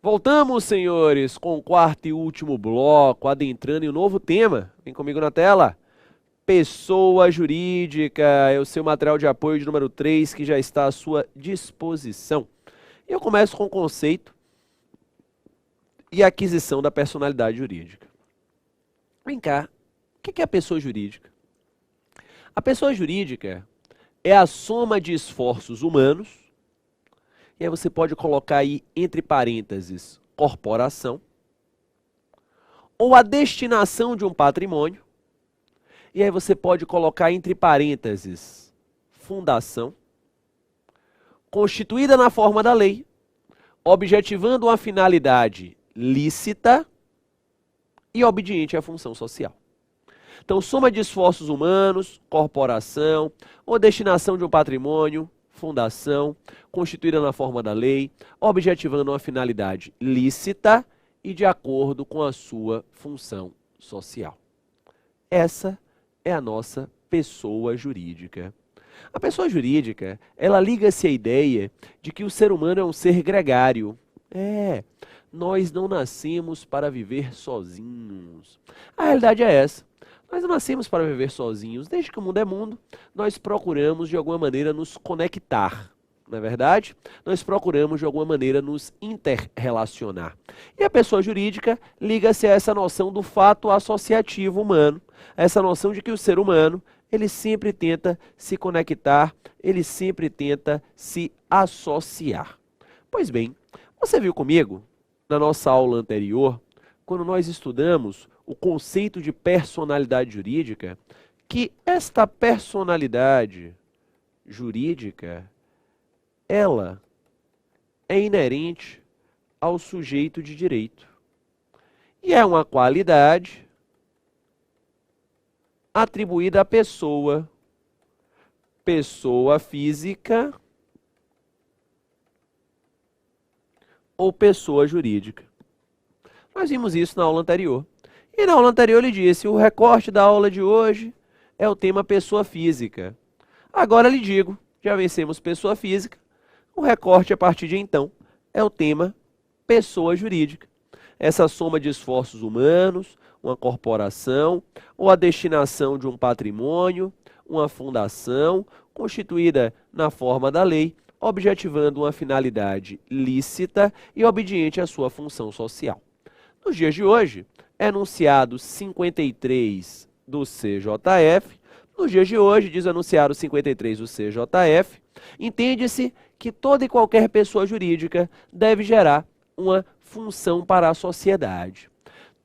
Voltamos, senhores, com o quarto e último bloco, adentrando em um novo tema. Vem comigo na tela. Pessoa jurídica é o seu material de apoio de número 3, que já está à sua disposição. E eu começo com o conceito e aquisição da personalidade jurídica. Vem cá, o que é a pessoa jurídica? A pessoa jurídica é a soma de esforços humanos. E aí você pode colocar aí, entre parênteses, corporação, ou a destinação de um patrimônio, e aí você pode colocar, entre parênteses, fundação, constituída na forma da lei, objetivando uma finalidade lícita e obediente à função social. Então, soma de esforços humanos, corporação, ou destinação de um patrimônio, fundação, constituída na forma da lei, objetivando uma finalidade lícita e de acordo com a sua função social. Essa é a nossa pessoa jurídica. A pessoa jurídica, ela liga-se à ideia de que o ser humano é um ser gregário. Nós não nascemos para viver sozinhos. A realidade é essa. Nós não nascemos para viver sozinhos. Desde que o mundo é mundo, nós procuramos de alguma maneira nos conectar. Não é verdade? Nós procuramos de alguma maneira nos interrelacionar. E a pessoa jurídica liga-se a essa noção do fato associativo humano. Essa noção de que o ser humano, ele sempre tenta se conectar, ele sempre tenta se associar. Pois bem, você viu comigo, na nossa aula anterior, quando nós estudamos o conceito de personalidade jurídica, que esta personalidade jurídica, ela é inerente ao sujeito de direito. E é uma qualidade atribuída à pessoa, pessoa física ou pessoa jurídica. Nós vimos isso na aula anterior. E na aula anterior ele disse, o recorte da aula de hoje é o tema pessoa física. Agora lhe digo, já vencemos pessoa física, o recorte a partir de então é o tema pessoa jurídica. Essa soma de esforços humanos, uma corporação, ou a destinação de um patrimônio, uma fundação, constituída na forma da lei, objetivando uma finalidade lícita e obediente à sua função social. Nos dias de hoje, enunciado 53 do CJF, nos dias de hoje, diz o enunciado 53 do CJF, entende-se que toda e qualquer pessoa jurídica deve gerar uma função para a sociedade.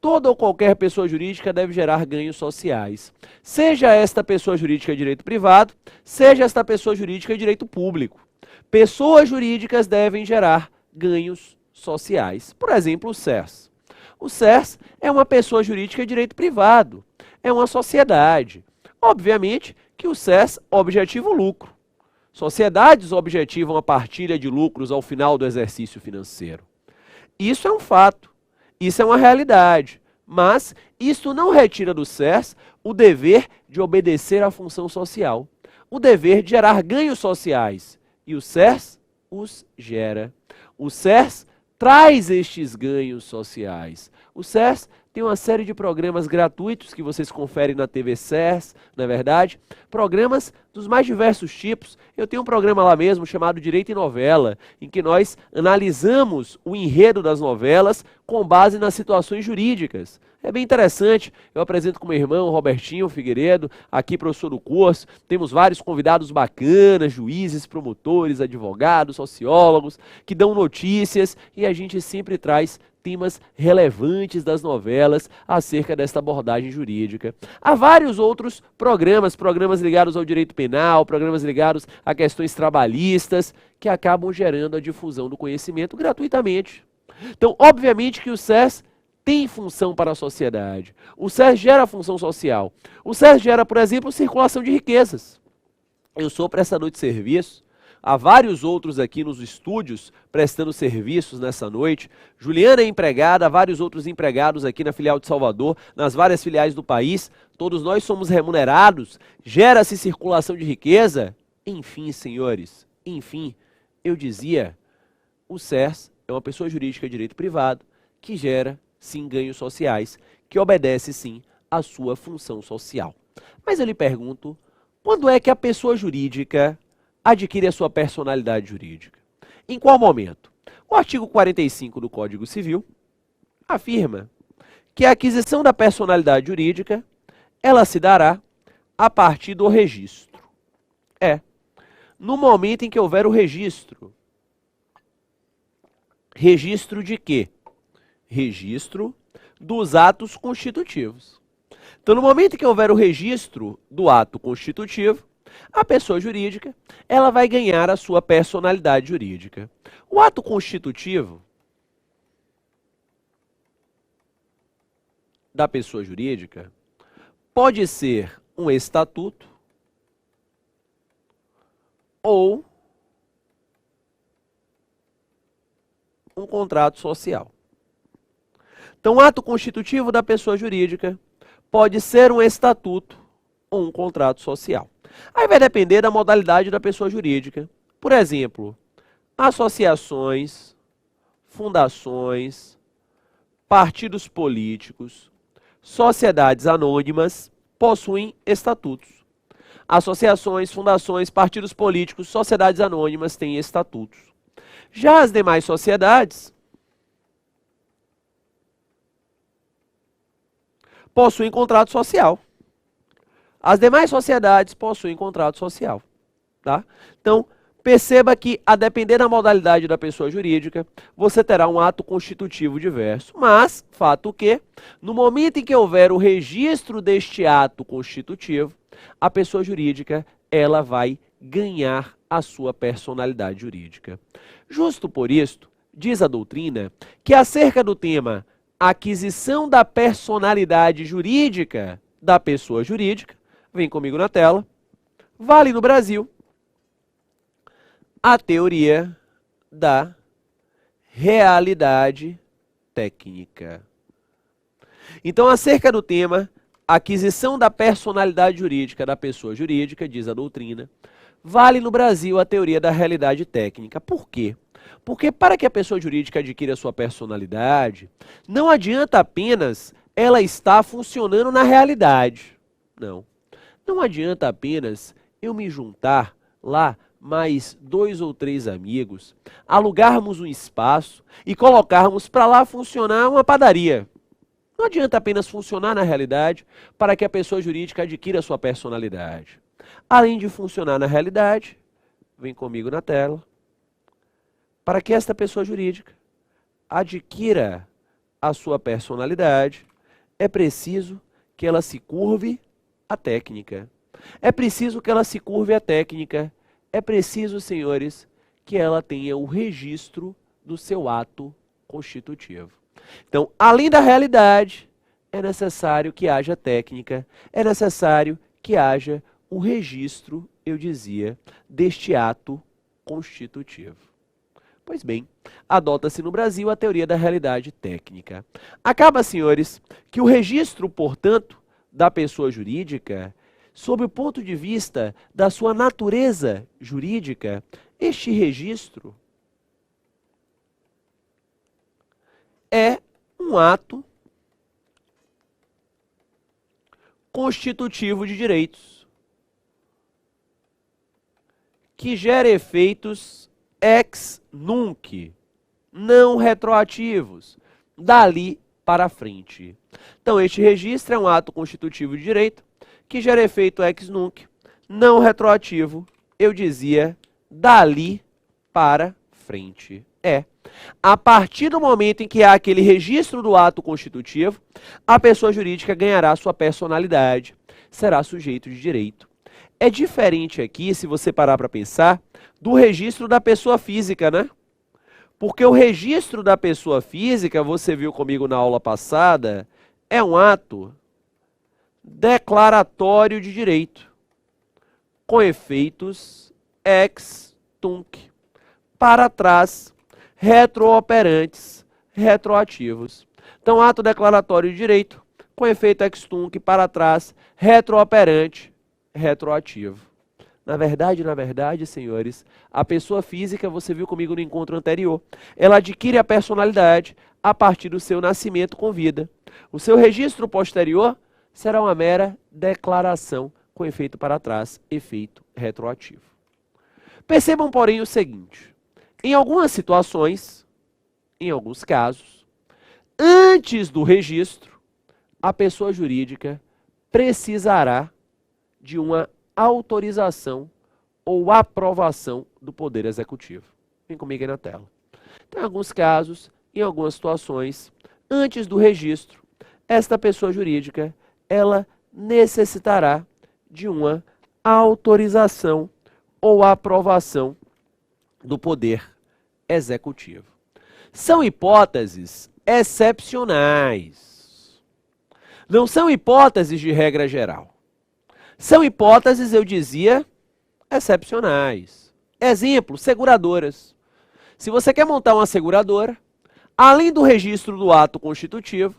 Toda ou qualquer pessoa jurídica deve gerar ganhos sociais. Seja esta pessoa jurídica de direito privado, seja esta pessoa jurídica de direito público. Pessoas jurídicas devem gerar ganhos sociais. Por exemplo, o CERS. O CERS é uma pessoa jurídica de direito privado, é uma sociedade. Obviamente que o CERS objetiva o lucro. Sociedades objetivam a partilha de lucros ao final do exercício financeiro. Isso é um fato, isso é uma realidade, mas isso não retira do CERS o dever de obedecer à função social, o dever de gerar ganhos sociais. E o CERS os gera. O CERS traz estes ganhos sociais. O CERS tem uma série de programas gratuitos que vocês conferem na TV CERS, não é verdade? Programas dos mais diversos tipos. Eu tenho um programa lá mesmo chamado Direito em Novela, em que nós analisamos o enredo das novelas com base nas situações jurídicas. É bem interessante, eu apresento com meu irmão, Robertinho Figueiredo, aqui professor do curso, temos vários convidados bacanas, juízes, promotores, advogados, sociólogos, que dão notícias e a gente sempre traz temas relevantes das novelas acerca desta abordagem jurídica. Há vários outros programas ligados ao direito penal, programas ligados a questões trabalhistas, que acabam gerando a difusão do conhecimento gratuitamente. Então, obviamente que o CERS tem função para a sociedade. O CERS gera função social. O CERS gera, por exemplo, circulação de riquezas. Eu sou prestador de serviço. Há vários outros aqui nos estúdios prestando serviços nessa noite. Juliana é empregada, há vários outros empregados aqui na filial de Salvador, nas várias filiais do país. Todos nós somos remunerados, gera-se circulação de riqueza. Enfim, senhores, enfim, eu dizia, o CERS é uma pessoa jurídica de direito privado que gera, sim, ganhos sociais, que obedece, sim, à sua função social. Mas eu lhe pergunto, quando é que a pessoa jurídica adquire a sua personalidade jurídica? Em qual momento? O artigo 45 do Código Civil afirma que a aquisição da personalidade jurídica, ela se dará a partir do registro. No momento em que houver o registro. Registro de quê? Registro dos atos constitutivos. Então, no momento em que houver o registro do ato constitutivo, a pessoa jurídica, ela vai ganhar a sua personalidade jurídica. O ato constitutivo da pessoa jurídica pode ser um estatuto ou um contrato social. Então, o ato constitutivo da pessoa jurídica pode ser um estatuto ou um contrato social. Aí vai depender da modalidade da pessoa jurídica. Por exemplo, associações, fundações, partidos políticos, sociedades anônimas possuem estatutos. Associações, fundações, partidos políticos, sociedades anônimas têm estatutos. Já as demais sociedades possuem contrato social. As demais sociedades possuem contrato social. Tá? Então, perceba que, a depender da modalidade da pessoa jurídica, você terá um ato constitutivo diverso. Mas, fato que, no momento em que houver o registro deste ato constitutivo, a pessoa jurídica, ela vai ganhar a sua personalidade jurídica. Justo por isto, diz a doutrina, que acerca do tema aquisição da personalidade jurídica da pessoa jurídica, vem comigo na tela, vale no Brasil a teoria da realidade técnica. Então, acerca do tema aquisição da personalidade jurídica da pessoa jurídica, diz a doutrina, vale no Brasil a teoria da realidade técnica. Por quê? Porque para que a pessoa jurídica adquira a sua personalidade, não adianta apenas ela estar funcionando na realidade. Não. Não adianta apenas eu me juntar lá, mais 2 ou 3 amigos, alugarmos um espaço e colocarmos para lá funcionar uma padaria. Não adianta apenas funcionar na realidade para que a pessoa jurídica adquira a sua personalidade. Além de funcionar na realidade, vem comigo na tela, para que esta pessoa jurídica adquira a sua personalidade, é preciso que ela se curve à técnica. É preciso que ela se curve à técnica. É preciso, senhores, que ela tenha o registro do seu ato constitutivo. Então, além da realidade, é necessário que haja técnica, é necessário que haja o registro, eu dizia, deste ato constitutivo. Pois bem, adota-se no Brasil a teoria da realidade técnica. Acaba, senhores, que o registro, portanto, da pessoa jurídica, sob o ponto de vista da sua natureza jurídica, este registro é um ato constitutivo de direitos, que gera efeitos ex nunc, não retroativos, dali para frente. Então, este registro é um ato constitutivo de direito, que gera efeito ex nunc, não retroativo, eu dizia, dali para frente. A partir do momento em que há aquele registro do ato constitutivo, a pessoa jurídica ganhará sua personalidade, será sujeito de direito. É diferente aqui, se você parar para pensar, do registro da pessoa física, né? Porque o registro da pessoa física, você viu comigo na aula passada, é um ato declaratório de direito. com efeitos ex tunc, para trás, retrooperantes, retroativos. Então, ato declaratório de direito, com efeito ex tunc, para trás, retrooperante, retroativo. Na verdade, senhores, a pessoa física, você viu comigo no encontro anterior, ela adquire a personalidade a partir do seu nascimento com vida. O seu registro posterior será uma mera declaração com efeito para trás, efeito retroativo. Percebam, porém, o seguinte: em algumas situações, em alguns casos, antes do registro, a pessoa jurídica precisará de uma autorização ou aprovação do Poder Executivo. Vem comigo aí na tela. Então, em alguns casos, em algumas situações, antes do registro, esta pessoa jurídica, ela necessitará de uma autorização ou aprovação do Poder Executivo. São hipóteses excepcionais. Não são hipóteses de regra geral. São hipóteses, eu dizia, excepcionais. Exemplo, seguradoras. Se você quer montar uma seguradora, além do registro do ato constitutivo,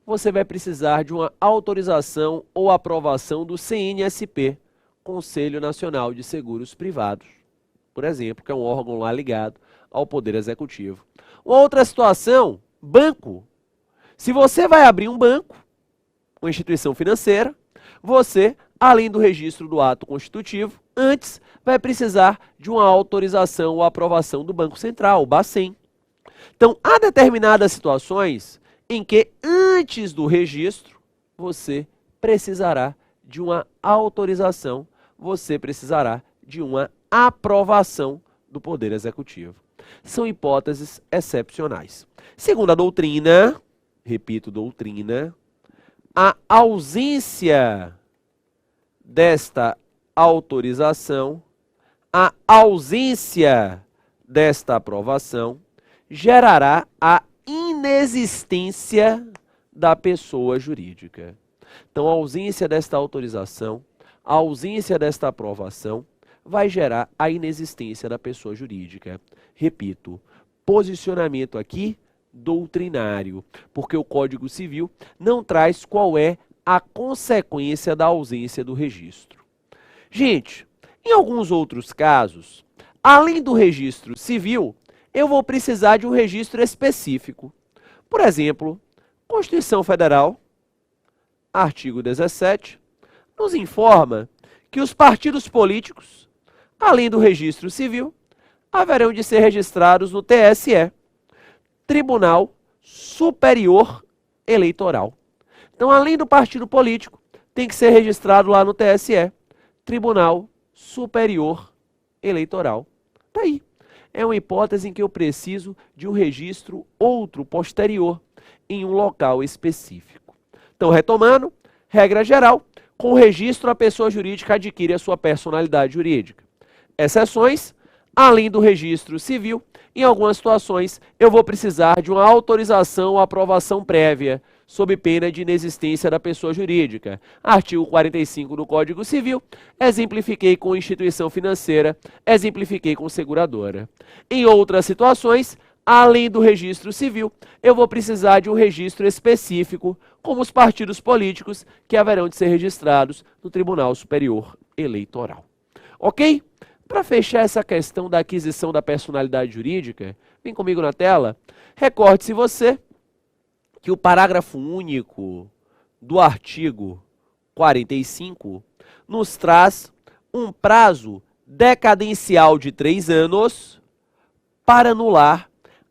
você vai precisar de uma autorização ou aprovação do CNSP, Conselho Nacional de Seguros Privados, por exemplo, que é um órgão lá ligado ao Poder Executivo. Outra situação, banco. Se você vai abrir um banco, uma instituição financeira, você, além do registro do ato constitutivo, antes vai precisar de uma autorização ou aprovação do Banco Central, o Bacen. Então, há determinadas situações em que, antes do registro, você precisará de uma autorização, você precisará de uma aprovação do Poder Executivo. São hipóteses excepcionais. Segundo a doutrina, repito, doutrina, a ausência desta autorização, a ausência desta aprovação, gerará a inexistência da pessoa jurídica. Então, a ausência desta autorização, a ausência desta aprovação, vai gerar a inexistência da pessoa jurídica. Repito, posicionamento aqui doutrinário, porque o Código Civil não traz qual é a consequência da ausência do registro. Gente, em alguns outros casos, além do registro civil, eu vou precisar de um registro específico. Por exemplo, Constituição Federal, artigo 17, nos informa que os partidos políticos, além do registro civil, haverão de ser registrados no TSE, Tribunal Superior Eleitoral. Então, além do partido político, tem que ser registrado lá no TSE, Tribunal Superior Eleitoral. Tá aí. É uma hipótese em que eu preciso de um registro outro, posterior, em um local específico. Então, retomando, regra geral, com o registro a pessoa jurídica adquire a sua personalidade jurídica. Exceções, além do registro civil, em algumas situações eu vou precisar de uma autorização ou aprovação prévia, sob pena de inexistência da pessoa jurídica. Artigo 45 do Código Civil, exemplifiquei com instituição financeira, exemplifiquei com seguradora. Em outras situações, além do registro civil, eu vou precisar de um registro específico, como os partidos políticos, que haverão de ser registrados no Tribunal Superior Eleitoral. Ok? Para fechar essa questão da aquisição da personalidade jurídica, vem comigo na tela, recorde-se você que o parágrafo único do artigo 45 nos traz um prazo decadencial de 3 anos para anular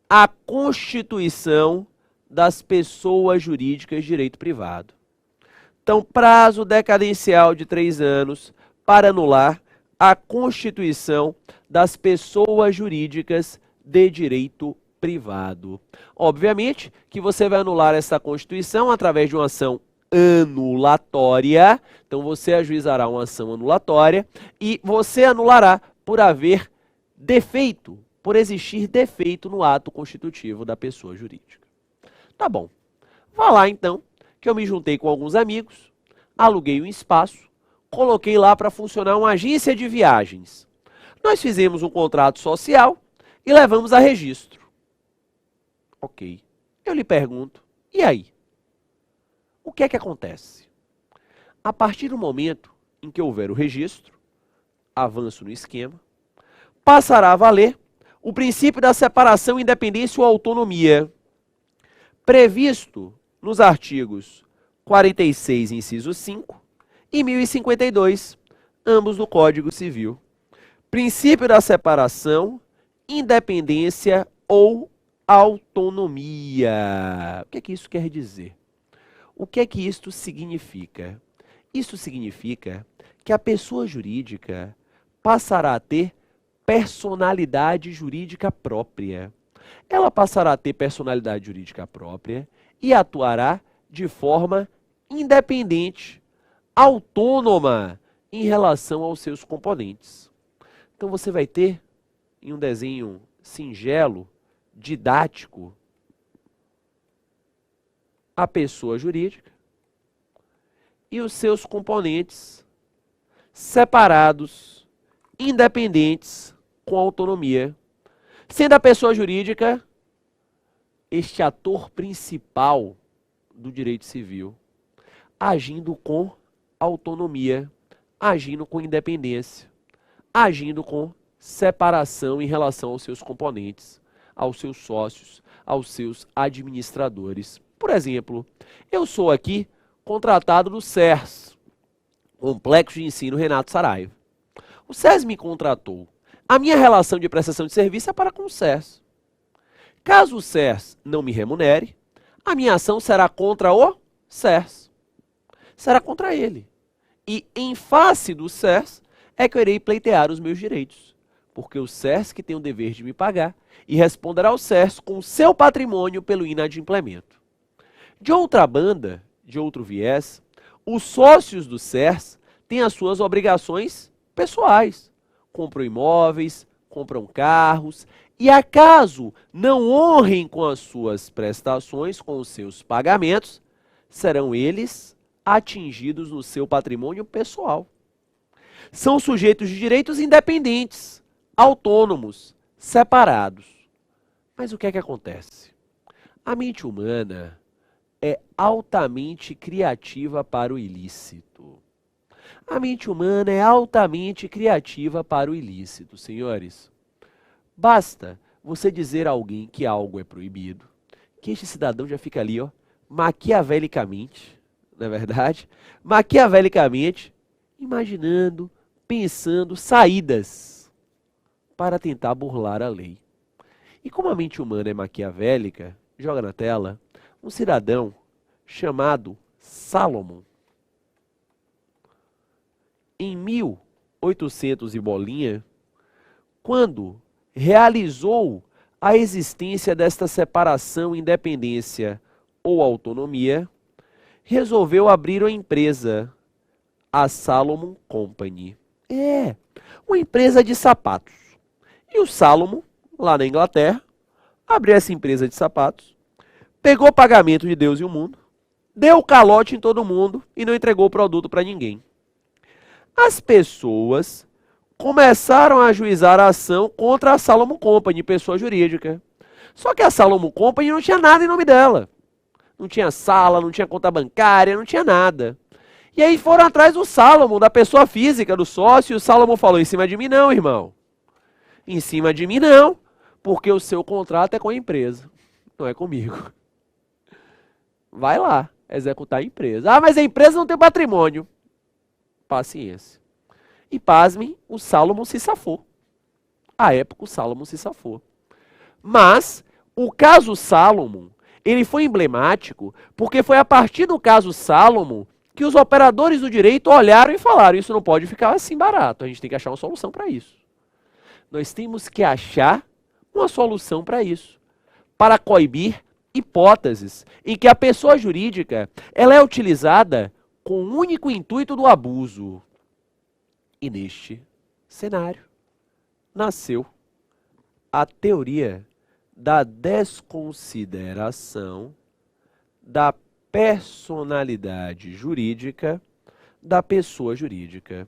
a constituição das pessoas jurídicas de direito privado. Então, prazo decadencial de 3 anos para anular a constituição das pessoas jurídicas de direito privado. Obviamente que você vai anular essa Constituição através de uma ação anulatória. Então, você ajuizará uma ação anulatória e você anulará por haver defeito, por existir defeito no ato constitutivo da pessoa jurídica. Tá bom. Vá lá, então, que eu me juntei com alguns amigos, aluguei um espaço, coloquei lá para funcionar uma agência de viagens. Nós fizemos um contrato social e levamos a registro. Ok. Eu lhe pergunto, e aí? O que é que acontece? A partir do momento em que houver o registro, avanço no esquema, passará a valer o princípio da separação, independência ou autonomia, previsto nos artigos 46, inciso 5, e 1052, ambos do Código Civil. Princípio da separação, independência ou autonomia. O que é que isso quer dizer? O que é que isto significa? Isso significa que a pessoa jurídica passará a ter personalidade jurídica própria. Ela passará a ter personalidade jurídica própria e atuará de forma independente, autônoma em relação aos seus componentes. Então você vai ter, em um desenho singelo, didático, a pessoa jurídica e os seus componentes separados, independentes, com autonomia, sendo a pessoa jurídica este ator principal do direito civil, agindo com autonomia, agindo com independência, agindo com separação em relação aos seus componentes, aos seus sócios, aos seus administradores. Por exemplo, eu sou aqui contratado do CERS, Complexo de Ensino Renato Saraiva. O CERS me contratou. A minha relação de prestação de serviço é para com o CERS. Caso o CERS não me remunere, a minha ação será contra o CERS. Será contra ele. E em face do CERS é que eu irei pleitear os meus direitos. Porque o CERS que tem o dever de me pagar e responderá ao CERS com o seu patrimônio pelo inadimplemento. De outra banda, de outro viés, os sócios do CERS têm as suas obrigações pessoais. Compram imóveis, compram carros e, acaso não honrem com as suas prestações, com os seus pagamentos, serão eles atingidos no seu patrimônio pessoal. São sujeitos de direitos independentes, autônomos, separados. Mas o que é que acontece? A mente humana é altamente criativa para o ilícito. A mente humana é altamente criativa para o ilícito, senhores. Basta você dizer a alguém que algo é proibido, que este cidadão já fica ali, ó, maquiavelicamente, não é verdade? Maquiavelicamente, imaginando, pensando saídas para tentar burlar a lei. E como a mente humana é maquiavélica, joga na tela, um cidadão chamado Salomon, em 1800 e bolinha, quando realizou a existência desta separação, independência ou autonomia, resolveu abrir uma empresa, a Salomon Company. Uma empresa de sapatos. E o Salomon, lá na Inglaterra, abriu essa empresa de sapatos, pegou o pagamento de Deus e o mundo, deu calote em todo mundo e não entregou o produto para ninguém. As pessoas começaram a ajuizar a ação contra a Salomon Company, pessoa jurídica. Só que a Salomon Company não tinha nada em nome dela. Não tinha sala, não tinha conta bancária, não tinha nada. E aí foram atrás do Salomon, da pessoa física, do sócio, e o Salomon falou, em cima de mim não, irmão. Em cima de mim não, porque o seu contrato é com a empresa, não é comigo. Vai lá, executar a empresa. Ah, mas a empresa não tem patrimônio. Paciência. E pasmem, o Salomon se safou. À época, o Salomon se safou. Mas, o caso Salomon, ele foi emblemático porque foi a partir do caso Salomon que os operadores do direito olharam e falaram, isso não pode ficar assim barato, a gente tem que achar uma solução para isso. Nós temos que achar uma solução para isso, para coibir hipóteses em que a pessoa jurídica ela é utilizada com o único intuito do abuso. E neste cenário nasceu a teoria da desconsideração da personalidade jurídica da pessoa jurídica.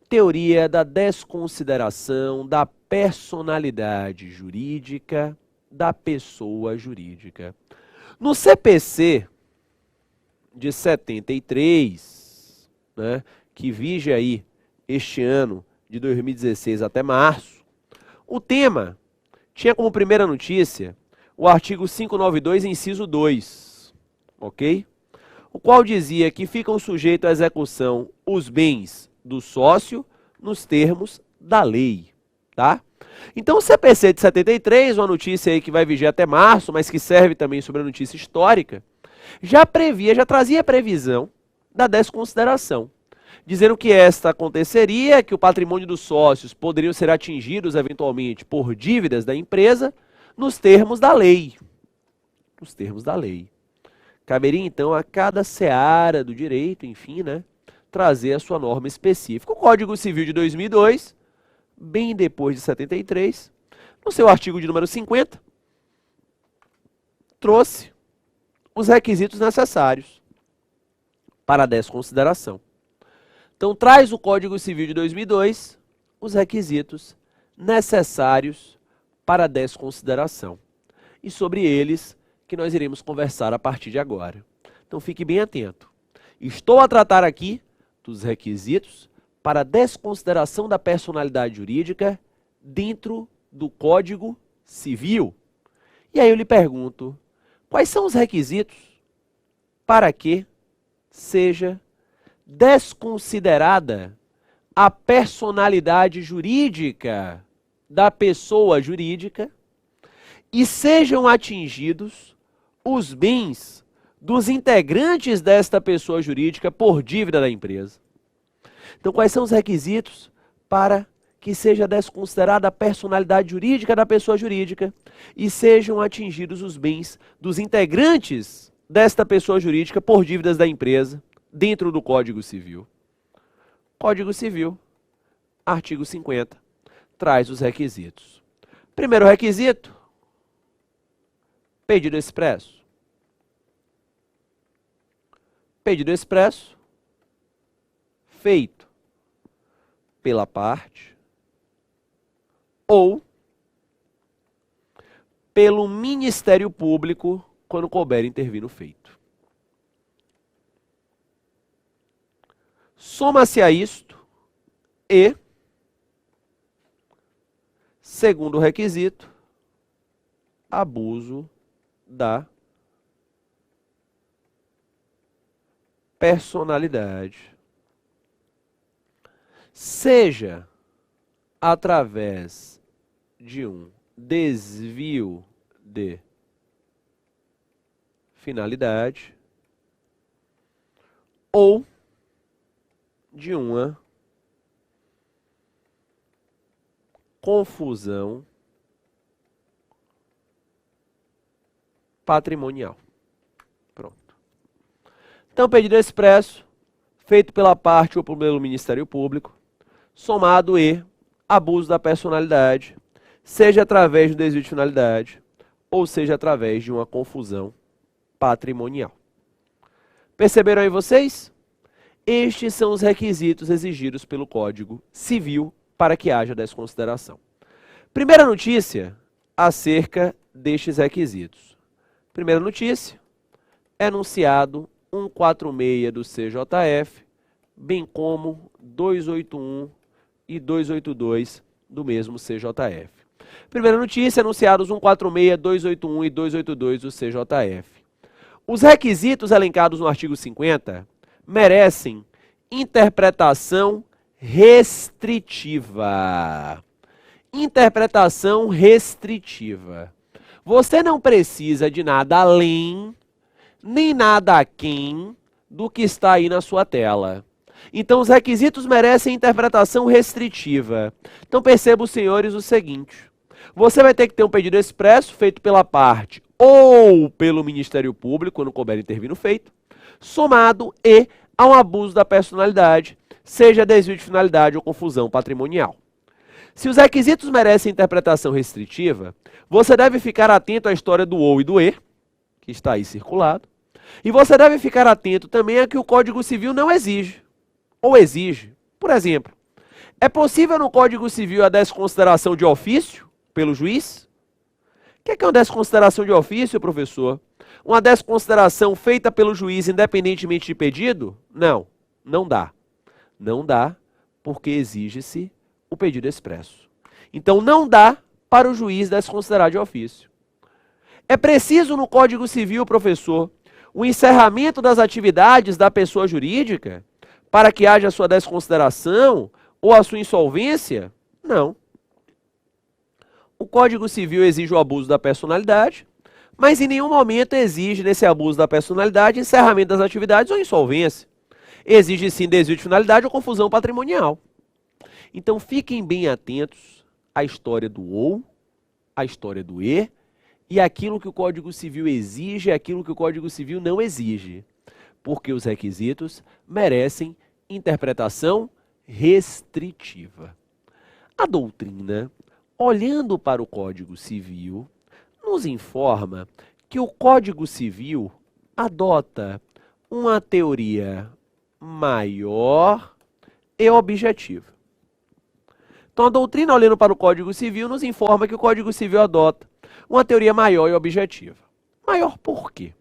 Teoria da desconsideração da personalidade jurídica da pessoa jurídica. No CPC de 73, né, que vige aí este ano de 2016 até março, o tema tinha como primeira notícia o artigo 592, inciso 2, ok? O qual dizia que ficam sujeitos à execução os bens do sócio nos termos da lei, tá? Então o CPC de 73, uma notícia aí que vai viger até março, mas que serve também sobre a notícia histórica, já trazia a previsão da desconsideração, dizendo que esta aconteceria, que o patrimônio dos sócios poderiam ser atingidos eventualmente por dívidas da empresa nos termos da lei. Nos termos da lei. Caberia então a cada seara do direito, enfim, né, trazer a sua norma específica. O Código Civil de 2002, bem depois de 73, no seu artigo de número 50, trouxe os requisitos necessários para a desconsideração. Então, traz o Código Civil de 2002 os requisitos necessários para a desconsideração. E sobre eles que nós iremos conversar a partir de agora. Então, fique bem atento. Estou a tratar aqui dos requisitos para a desconsideração da personalidade jurídica dentro do Código Civil. E aí eu lhe pergunto, quais são os requisitos para que seja desconsiderada a personalidade jurídica da pessoa jurídica e sejam atingidos os bens dos integrantes desta pessoa jurídica por dívida da empresa? Então, quais são os requisitos para que seja desconsiderada a personalidade jurídica da pessoa jurídica e sejam atingidos os bens dos integrantes desta pessoa jurídica por dívidas da empresa dentro do Código Civil? Código Civil, artigo 50, traz os requisitos. Primeiro requisito, pedido expresso. Pedido expresso feito pela parte ou pelo Ministério Público quando couber intervir no feito. Soma-se a isto e, segundo requisito, abuso da personalidade, seja através de um desvio de finalidade ou de uma confusão patrimonial. Pronto. Então, pedido expresso, feito pela parte ou pelo Ministério Público, somado e abuso da personalidade, seja através do desvio de finalidade, ou seja através de uma confusão patrimonial. Perceberam aí vocês? Estes são os requisitos exigidos pelo Código Civil para que haja desconsideração. Primeira notícia acerca destes requisitos. Primeira notícia, enunciado 146 do CJF, bem como 281 e 282 do mesmo CJF. Primeira notícia, enunciados 146, 281 e 282 do CJF. Os requisitos elencados no artigo 50 merecem interpretação restritiva. Interpretação restritiva. Você não precisa de nada além, nem nada aquém do que está aí na sua tela. Então, os requisitos merecem interpretação restritiva. Então, percebam, senhores, o seguinte. Você vai ter que ter um pedido expresso feito pela parte ou pelo Ministério Público, quando couber intervir no feito, somado e a um abuso da personalidade, seja desvio de finalidade ou confusão patrimonial. Se os requisitos merecem interpretação restritiva, você deve ficar atento à história do ou e do e, que está aí circulado, e você deve ficar atento também a que o Código Civil não exige. ou exige. Por exemplo, é possível no Código Civil a desconsideração de ofício pelo juiz? O que é uma desconsideração de ofício, professor? Uma desconsideração feita pelo juiz independentemente de pedido? Não, não dá. Não dá porque exige-se o pedido expresso. Então não dá para o juiz desconsiderar de ofício. É preciso no Código Civil, professor, o encerramento das atividades da pessoa jurídica para que haja a sua desconsideração ou a sua insolvência? Não. O Código Civil exige o abuso da personalidade, mas em nenhum momento exige nesse abuso da personalidade encerramento das atividades ou insolvência. Exige sim desvio de finalidade ou confusão patrimonial. Então fiquem bem atentos à história do ou, à história do e aquilo que o Código Civil exige e aquilo que o Código Civil não exige. Porque os requisitos merecem interpretação restritiva. A doutrina, olhando para o Código Civil, nos informa que o Código Civil adota uma teoria maior e objetiva. Então, a doutrina, olhando para o Código Civil, nos informa que o Código Civil adota uma teoria maior e objetiva. Maior por quê?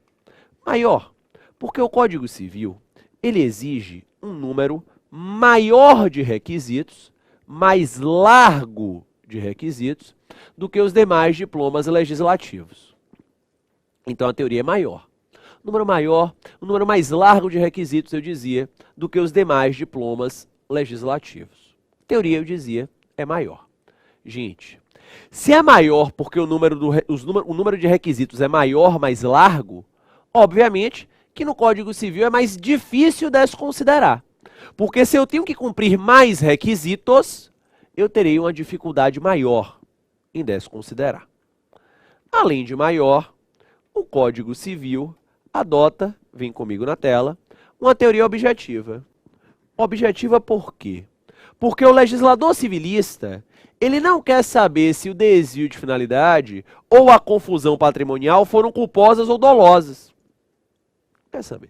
Maior porque o Código Civil ele exige um número maior de requisitos, mais largo de requisitos, do que os demais diplomas legislativos. Então, a teoria é maior. Número maior, um número mais largo de requisitos, eu dizia, do que os demais diplomas legislativos. Teoria, eu dizia, é maior. Gente, se é maior porque o número de requisitos é maior, mais largo, obviamente que no Código Civil é mais difícil desconsiderar. Porque se eu tenho que cumprir mais requisitos, eu terei uma dificuldade maior em desconsiderar. Além de maior, o Código Civil adota, vem comigo na tela, uma teoria objetiva. Objetiva por quê? Porque o legislador civilista, ele não quer saber se o desvio de finalidade ou a confusão patrimonial foram culposas ou dolosas. Quer saber?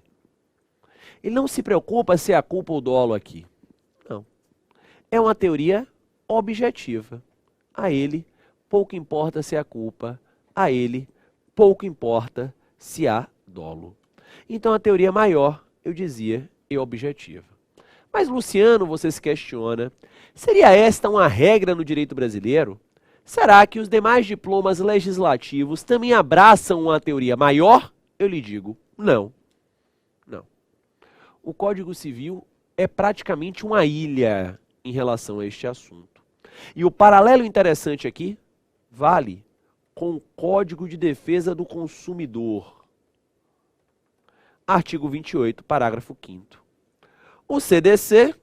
Ele não se preocupa se é a culpa ou dolo aqui. Não. É uma teoria objetiva. A ele pouco importa se é a culpa, a ele pouco importa se há dolo. Então a teoria maior, eu dizia, é objetiva. Mas, Luciano, você se questiona, seria esta uma regra no direito brasileiro? Será que os demais diplomas legislativos também abraçam uma teoria maior? Eu lhe digo, não. Não. O Código Civil é praticamente uma ilha em relação a este assunto. E o paralelo interessante aqui vale com o Código de Defesa do Consumidor. Artigo 28, parágrafo 5º. O CDC,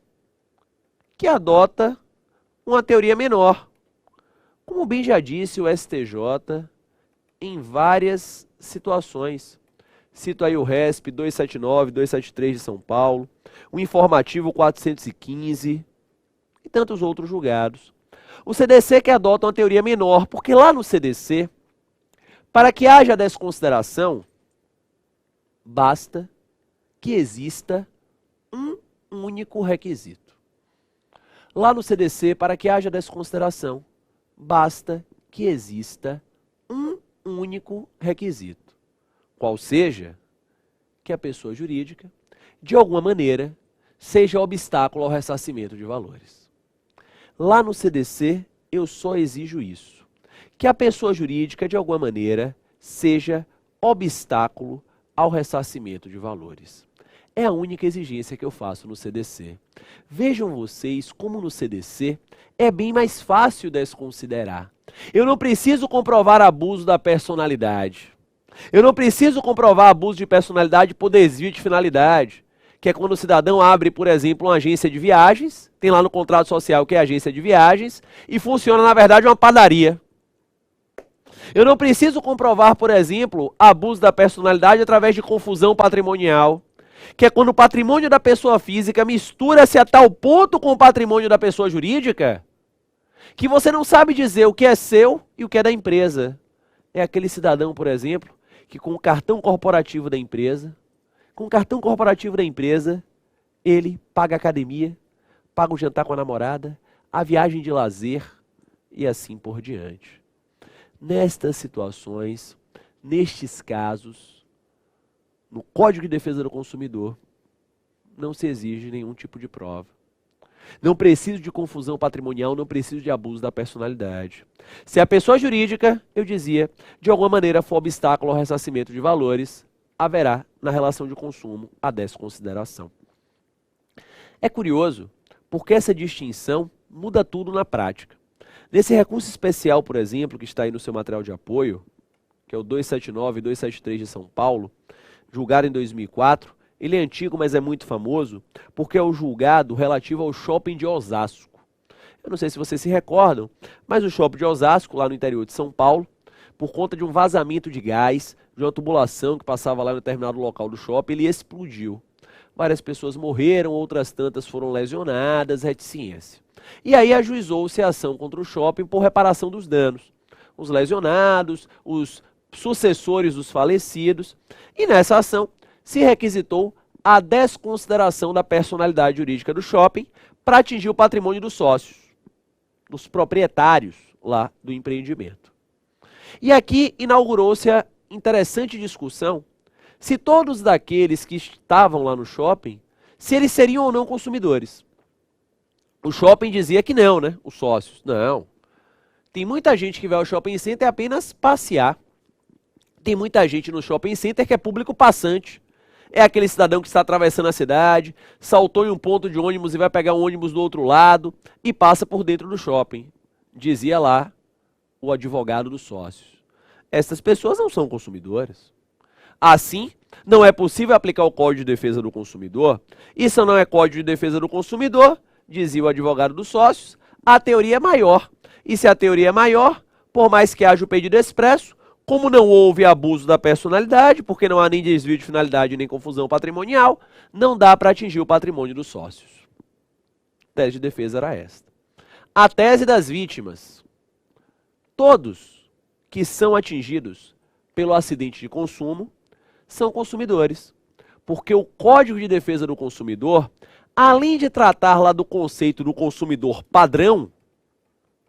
que adota uma teoria menor. Como bem já disse o STJ em várias situações. Cito aí o RESP 279, 273 de São Paulo, o Informativo 415 e tantos outros julgados. O CDC que adota uma teoria menor, porque lá no CDC, para que haja desconsideração, basta que exista um único requisito. Lá no CDC, para que haja desconsideração, basta que exista um único requisito. Qual seja que a pessoa jurídica, de alguma maneira, seja obstáculo ao ressarcimento de valores. Lá no CDC, eu só exijo isso. Que a pessoa jurídica, de alguma maneira, seja obstáculo ao ressarcimento de valores. É a única exigência que eu faço no CDC. Vejam vocês como no CDC é bem mais fácil desconsiderar. Eu não preciso comprovar abuso da personalidade. Eu não preciso comprovar abuso de personalidade por desvio de finalidade, que é quando o cidadão abre, por exemplo, uma agência de viagens, tem lá no contrato social que é agência de viagens, e funciona, na verdade, uma padaria. Eu não preciso comprovar, por exemplo, abuso da personalidade através de confusão patrimonial, que é quando o patrimônio da pessoa física mistura-se a tal ponto com o patrimônio da pessoa jurídica, que você não sabe dizer o que é seu e o que é da empresa. É aquele cidadão, por exemplo, que com o cartão corporativo da empresa, ele paga a academia, paga o jantar com a namorada, a viagem de lazer e assim por diante. Nestas situações, nestes casos, no Código de Defesa do Consumidor, não se exige nenhum tipo de prova. Não preciso de confusão patrimonial, não preciso de abuso da personalidade. Se a pessoa jurídica, eu dizia, de alguma maneira for obstáculo ao ressarcimento de valores, haverá na relação de consumo a desconsideração. É curioso, porque essa distinção muda tudo na prática. Nesse recurso especial, por exemplo, que está aí no seu material de apoio, que é o 279 e 273 de São Paulo, julgado em 2004, ele é antigo, mas é muito famoso, porque é o julgado relativo ao shopping de Osasco. Eu não sei se vocês se recordam, mas o shopping de Osasco, lá no interior de São Paulo, por conta de um vazamento de gás, de uma tubulação que passava lá no determinado local do shopping, ele explodiu. Várias pessoas morreram, outras tantas foram lesionadas, reticência. E aí ajuizou-se a ação contra o shopping por reparação dos danos. Os lesionados, os sucessores dos falecidos, e nessa ação se requisitou a desconsideração da personalidade jurídica do shopping para atingir o patrimônio dos sócios, dos proprietários lá do empreendimento. E aqui inaugurou-se a interessante discussão se todos daqueles que estavam lá no shopping, se eles seriam ou não consumidores. O shopping dizia que não, né? Os sócios. Não. Tem muita gente que vai ao shopping center apenas passear. Tem muita gente no shopping center que é público passante. É aquele cidadão que está atravessando a cidade, saltou em um ponto de ônibus e vai pegar um ônibus do outro lado e passa por dentro do shopping. Dizia lá o advogado dos sócios. Essas pessoas não são consumidoras. Assim, não é possível aplicar o Código de Defesa do Consumidor. Isso não é Código de Defesa do Consumidor, dizia o advogado dos sócios, a teoria é maior. E se a teoria é maior, por mais que haja o pedido expresso, como não houve abuso da personalidade, porque não há nem desvio de finalidade nem confusão patrimonial, não dá para atingir o patrimônio dos sócios. A tese de defesa era esta. A tese das vítimas. Todos que são atingidos pelo acidente de consumo são consumidores, porque o Código de Defesa do Consumidor, além de tratar lá do conceito do consumidor padrão,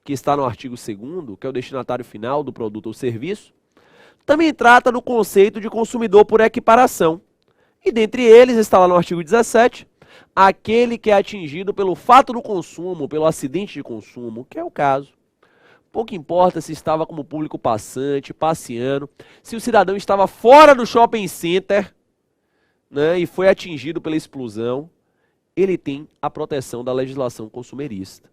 que está no artigo 2º, que é o destinatário final do produto ou serviço, também trata do conceito de consumidor por equiparação. E dentre eles está lá no artigo 17, aquele que é atingido pelo fato do consumo, pelo acidente de consumo, que é o caso. Pouco importa se estava como público passante, passeando, se o cidadão estava fora do shopping center, né, e foi atingido pela explosão, ele tem a proteção da legislação consumerista.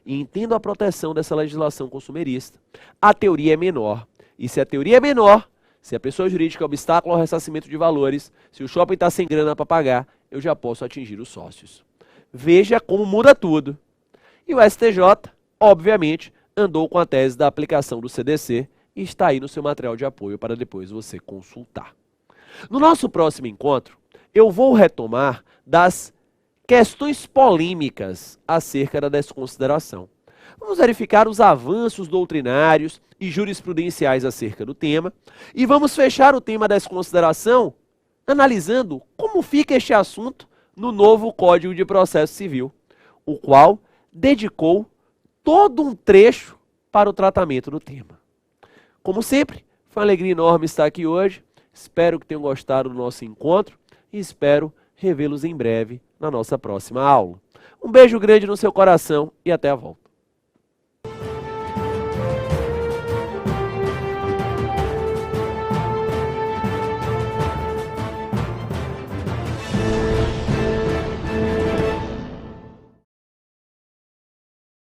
E entendo a proteção dessa legislação consumerista, a teoria é menor. E se a teoria é menor, se a pessoa jurídica é obstáculo ao ressarcimento de valores, se o shopping está sem grana para pagar, eu já posso atingir os sócios. Veja como muda tudo. E o STJ, obviamente, andou com a tese da aplicação do CDC e está aí no seu material de apoio para depois você consultar. No nosso próximo encontro, eu vou retomar das questões polêmicas acerca da desconsideração. Vamos verificar os avanços doutrinários e jurisprudenciais acerca do tema e vamos fechar o tema da desconsideração analisando como fica este assunto no novo Código de Processo Civil, o qual dedicou todo um trecho para o tratamento do tema. Como sempre, foi uma alegria enorme estar aqui hoje. Espero que tenham gostado do nosso encontro e espero revê-los em breve na nossa próxima aula. Um beijo grande no seu coração e até a volta.